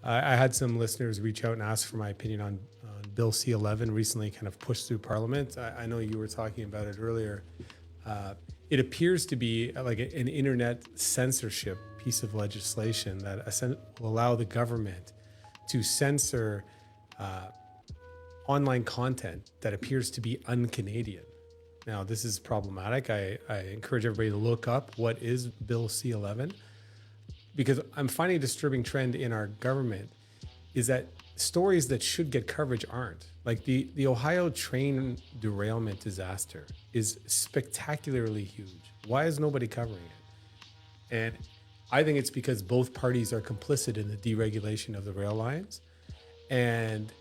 I had some listeners reach out and ask for my opinion on Bill C-11 recently kind of pushed through Parliament. I know you were talking about it earlier. It appears to be like an internet censorship piece of legislation that will allow the government to censor online content that appears to be un-Canadian. Now, this is problematic. I encourage everybody to look up what is Bill C-11, because I'm finding a disturbing trend in our government is that stories that should get coverage aren't. Like the Ohio train derailment disaster is spectacularly huge. Why is nobody covering it? And I think it's because both parties are complicit in the deregulation of the rail lines, and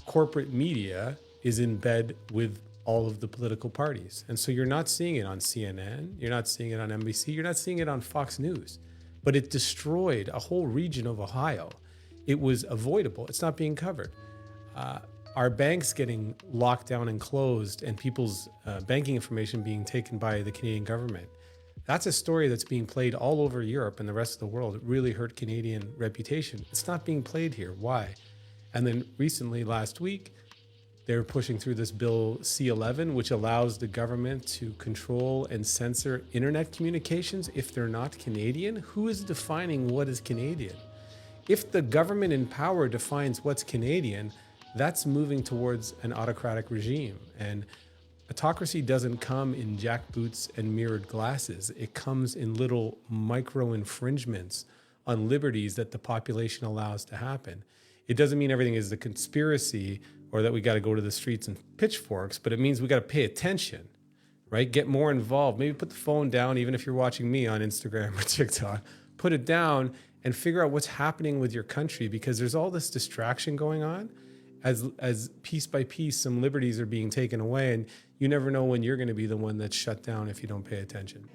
corporate media is in bed with all of the political parties. And so you're not seeing it on CNN, you're not seeing it on NBC, you're not seeing it on Fox News. But it destroyed a whole region of Ohio. It was avoidable. It's not being covered. Our banks getting locked down and closed, and people's banking information being taken by the Canadian government. That's a story that's being played all over Europe and the rest of the world. It really hurt Canadian reputation. It's not being played here. Why? And then recently, last week, they're pushing through this Bill C-11, which allows the government to control and censor internet communications if they're not Canadian. Who is defining what is Canadian? If the government in power defines what's Canadian, that's moving towards an autocratic regime. And autocracy doesn't come in jackboots and mirrored glasses. It comes in little micro infringements on liberties that the population allows to happen. It doesn't mean everything is a conspiracy or that we got to go to the streets and pitchforks, but it means we got to pay attention, right? Get more involved. Maybe put the phone down, even if you're watching me on Instagram or TikTok. Put it down and figure out what's happening with your country, because there's all this distraction going on as piece by piece some liberties are being taken away, and you never know when you're going to be the one that's shut down if you don't pay attention.